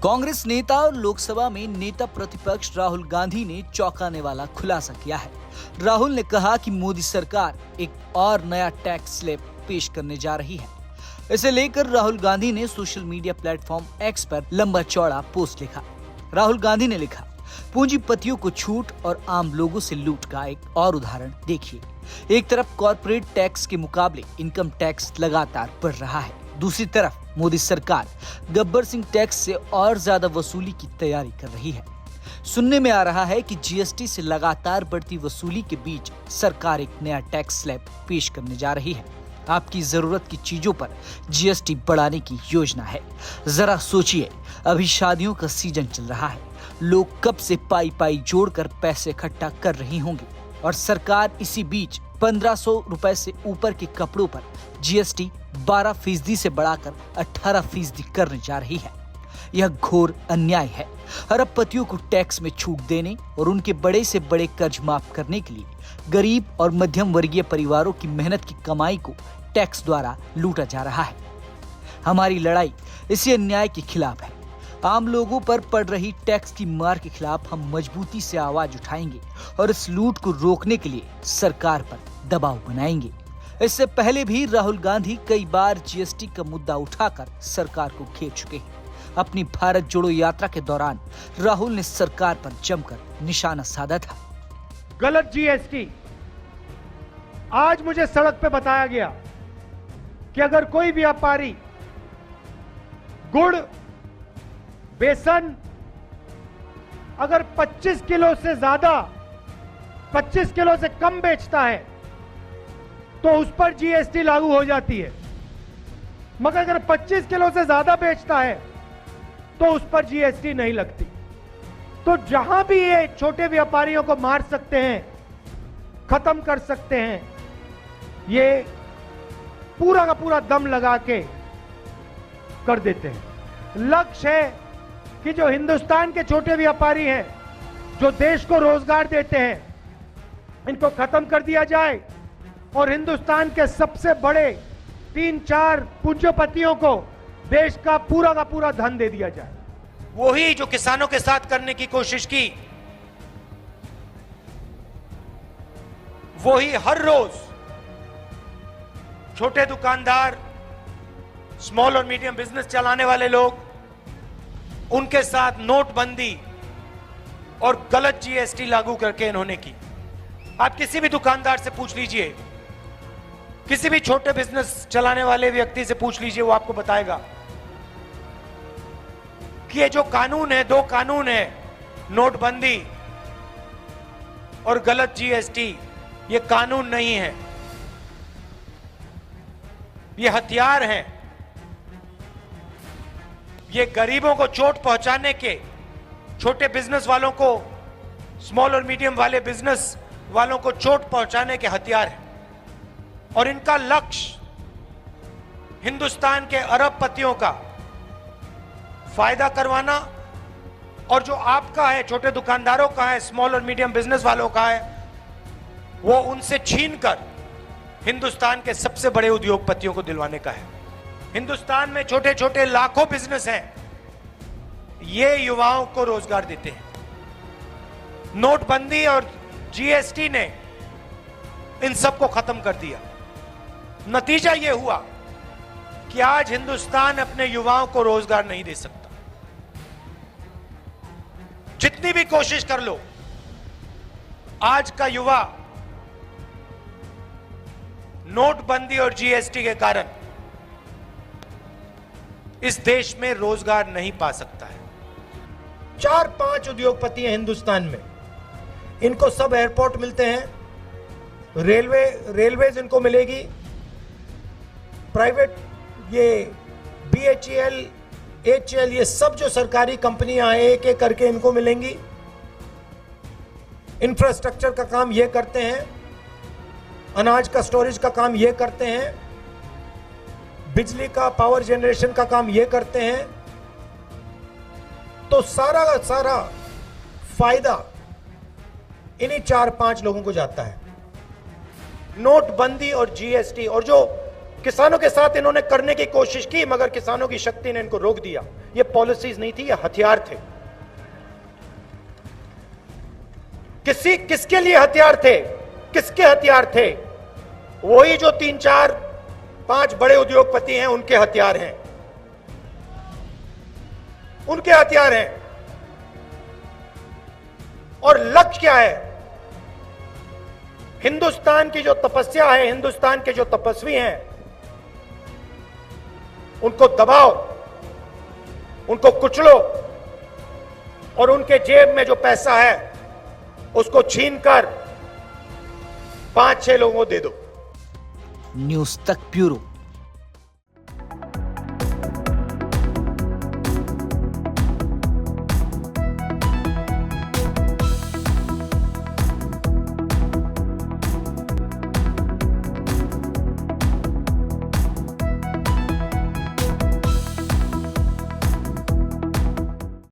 कांग्रेस नेता और लोकसभा में नेता प्रतिपक्ष राहुल गांधी ने चौंकाने वाला खुलासा किया है। राहुल ने कहा कि मोदी सरकार एक और नया टैक्स स्लैब पेश करने जा रही है। इसे लेकर राहुल गांधी ने सोशल मीडिया प्लेटफॉर्म एक्स पर लंबा चौड़ा पोस्ट लिखा। राहुल गांधी ने लिखा, पूंजीपतियों को छूट और आम लोगों से लूट का एक और उदाहरण देखिए। एक तरफ कॉर्पोरेट टैक्स के मुकाबले इनकम टैक्स लगातार बढ़ रहा है, दूसरी तरफ मोदी सरकार गब्बर सिंह टैक्स से और ज्यादा वसूली की तैयारी कर रही है। सुनने में आ रहा है कि जीएसटी से लगातार बढ़ती वसूली के बीच सरकार एक नया टैक्स स्लैब पेश करने जा रही है। आपकी जरूरत की चीजों पर जीएसटी बढ़ाने की योजना है। जरा सोचिए, अभी शादियों का सीजन चल रहा है, लोग कब से पाई पाई जोड़कर पैसे इकट्ठा कर रही होंगी और सरकार इसी बीच 1500 रुपए से ऊपर के कपड़ों पर जीएसटी 12% से बढ़ाकर 18% करने जा रही है। यह घोर अन्याय है। अरबपतियों को टैक्स में छूट देने और उनके बड़े से बड़े कर्ज माफ करने के लिए गरीब और मध्यम वर्गीय परिवारों की मेहनत की कमाई को टैक्स द्वारा लूटा जा रहा है। हमारी लड़ाई इसी अन्याय के खिलाफ है। आम लोगों पर पड़ रही टैक्स की मार के खिलाफ हम मजबूती से आवाज उठाएंगे और इस लूट को रोकने के लिए सरकार पर दबाव बनाएंगे। इससे पहले भी राहुल गांधी कई बार जीएसटी का मुद्दा उठाकर सरकार को घेर चुके हैं। अपनी भारत जोड़ो यात्रा के दौरान राहुल ने सरकार पर जमकर निशाना साधा था। गलत जीएसटी। आज मुझे सड़क पे बताया गया कि अगर कोई व्यापारी गुड़, बेसन अगर 25 किलो से ज्यादा, 25 किलो से कम बेचता है तो उस पर जीएसटी लागू हो जाती है, मगर अगर 25 किलो से ज्यादा बेचता है तो उस पर जीएसटी नहीं लगती। तो जहां भी ये छोटे व्यापारियों को मार सकते हैं, खत्म कर सकते हैं, ये पूरा का पूरा दम लगा के कर देते हैं। लक्ष्य है कि जो हिंदुस्तान के छोटे व्यापारी हैं, जो देश को रोजगार देते हैं, इनको खत्म कर दिया जाए और हिंदुस्तान के सबसे बड़े 3-4 पूंजीपतियों को देश का पूरा धन दे दिया जाए। वही जो किसानों के साथ करने की कोशिश की, वही हर रोज छोटे दुकानदार, स्मॉल और मीडियम बिजनेस चलाने वाले लोग, उनके साथ नोटबंदी और गलत जीएसटी लागू करके इन्होंने की। आप किसी भी दुकानदार से पूछ लीजिए, किसी भी छोटे बिजनेस चलाने वाले व्यक्ति से पूछ लीजिए, वो आपको बताएगा कि ये जो कानून है, 2 कानून है, नोटबंदी और गलत जीएसटी, ये कानून नहीं है, ये हथियार हैं। ये गरीबों को चोट पहुंचाने के, छोटे बिजनेस वालों को, स्मॉल और मीडियम वाले बिजनेस वालों को चोट पहुंचाने के हथियार हैं और इनका लक्ष्य हिंदुस्तान के अरबपतियों का फायदा करवाना और जो आपका है, छोटे दुकानदारों का है, स्मॉल और मीडियम बिजनेस वालों का है, वो उनसे छीनकर हिंदुस्तान के सबसे बड़े उद्योगपतियों को दिलवाने का है। हिंदुस्तान में छोटे छोटे लाखों बिजनेस हैं, ये युवाओं को रोजगार देते हैं। नोटबंदी और जीएसटी ने इन सबको खत्म कर दिया। नतीजा यह हुआ कि आज हिंदुस्तान अपने युवाओं को रोजगार नहीं दे सकता। जितनी भी कोशिश कर लो, आज का युवा नोटबंदी और जीएसटी के कारण इस देश में रोजगार नहीं पा सकता है। 4-5 उद्योगपति हैं हिंदुस्तान में, इनको सब एयरपोर्ट मिलते हैं, रेलवेज इनको मिलेगी, प्राइवेट ये बीएचईएल, एचएल, ये सब जो सरकारी कंपनियां हैं एक एक करके इनको मिलेंगी। इंफ्रास्ट्रक्चर का काम ये करते हैं, अनाज का स्टोरेज का काम ये करते हैं, बिजली का पावर जनरेशन का काम ये करते हैं। तो सारा का सारा फायदा इन्हीं 4-5 लोगों को जाता है। नोटबंदी और जीएसटी और जो किसानों के साथ इन्होंने करने की कोशिश की, मगर किसानों की शक्ति ने इनको रोक दिया। ये पॉलिसीज नहीं थी, ये हथियार थे। किसके लिए हथियार थे? किसके हथियार थे? वही जो 3, 4, 5 बड़े उद्योगपति हैं, उनके हथियार हैं, उनके हथियार हैं। और लक्ष्य क्या है? हिंदुस्तान की जो तपस्या है, हिंदुस्तान के जो तपस्वी हैं, उनको दबाओ, उनको कुचलो और उनके जेब में जो पैसा है उसको छीनकर 5-6 लोगों को दे दो। न्यूज तक ब्यूरो।